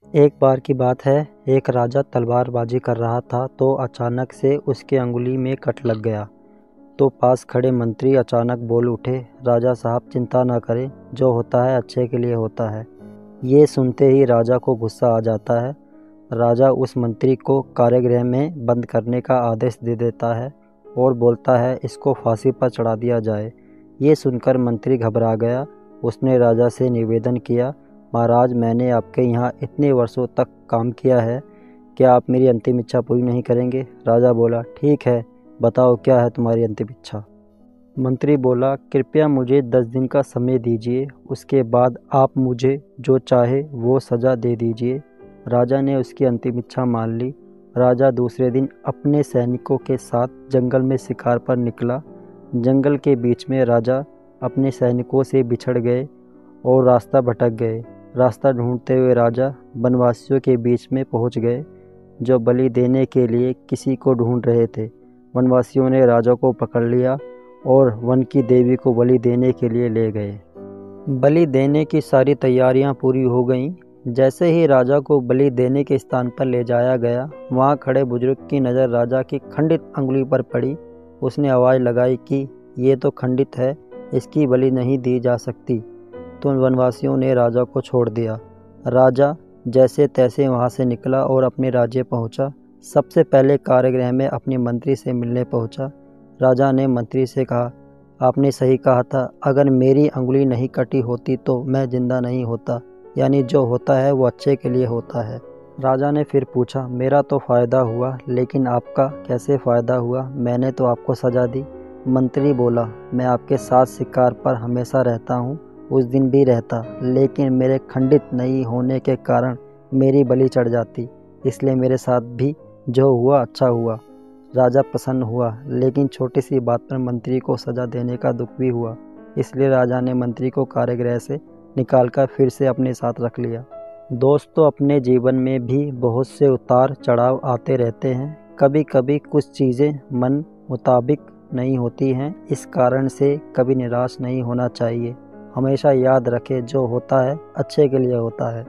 एक बार की बात है, एक राजा तलवारबाजी कर रहा था तो अचानक से उसके अंगुली में कट लग गया। तो पास खड़े मंत्री अचानक बोल उठे, राजा साहब चिंता न करें, जो होता है अच्छे के लिए होता है। ये सुनते ही राजा को गुस्सा आ जाता है। राजा उस मंत्री को कारागृह में बंद करने का आदेश दे देता है और बोलता है इसको फांसी पर चढ़ा दिया जाए। ये सुनकर मंत्री घबरा गया। उसने राजा से निवेदन किया, महाराज मैंने आपके यहाँ इतने वर्षों तक काम किया है, क्या आप मेरी अंतिम इच्छा पूरी नहीं करेंगे? राजा बोला, ठीक है, बताओ क्या है तुम्हारी अंतिम इच्छा। मंत्री बोला, कृपया मुझे 10 दिन का समय दीजिए, उसके बाद आप मुझे जो चाहे वो सज़ा दे दीजिए। राजा ने उसकी अंतिम इच्छा मान ली। राजा दूसरे दिन अपने सैनिकों के साथ जंगल में शिकार पर निकला। जंगल के बीच में राजा अपने सैनिकों से बिछड़ गए और रास्ता भटक गए। रास्ता ढूंढते हुए राजा वनवासियों के बीच में पहुंच गए, जो बलि देने के लिए किसी को ढूंढ रहे थे। वनवासियों ने राजा को पकड़ लिया और वन की देवी को बलि देने के लिए ले गए। बलि देने की सारी तैयारियां पूरी हो गईं। जैसे ही राजा को बलि देने के स्थान पर ले जाया गया, वहां खड़े बुजुर्ग की नज़र राजा की खंडित अंगुली पर पड़ी। उसने आवाज़ लगाई कि ये तो खंडित है, इसकी बलि नहीं दी जा सकती। तो वनवासियों ने राजा को छोड़ दिया। राजा जैसे तैसे वहां से निकला और अपने राज्य पहुंचा। सबसे पहले कारागृह में अपने मंत्री से मिलने पहुंचा। राजा ने मंत्री से कहा, आपने सही कहा था, अगर मेरी अंगुली नहीं कटी होती तो मैं जिंदा नहीं होता, यानी जो होता है वो अच्छे के लिए होता है। राजा ने फिर पूछा, मेरा तो फ़ायदा हुआ, लेकिन आपका कैसे फ़ायदा हुआ? मैंने तो आपको सज़ा दी। मंत्री बोला, मैं आपके साथ शिकार पर हमेशा रहता हूँ, उस दिन भी रहता, लेकिन मेरे खंडित नहीं होने के कारण मेरी बलि चढ़ जाती, इसलिए मेरे साथ भी जो हुआ अच्छा हुआ। राजा प्रसन्न हुआ, लेकिन छोटी सी बात पर मंत्री को सज़ा देने का दुख भी हुआ। इसलिए राजा ने मंत्री को कारागृह से निकालकर फिर से अपने साथ रख लिया। दोस्तों, अपने जीवन में भी बहुत से उतार चढ़ाव आते रहते हैं। कभी कभी कुछ चीज़ें मन मुताबिक नहीं होती हैं, इस कारण से कभी निराश नहीं होना चाहिए। हमेशा याद रखें, जो होता है अच्छे के लिए होता है।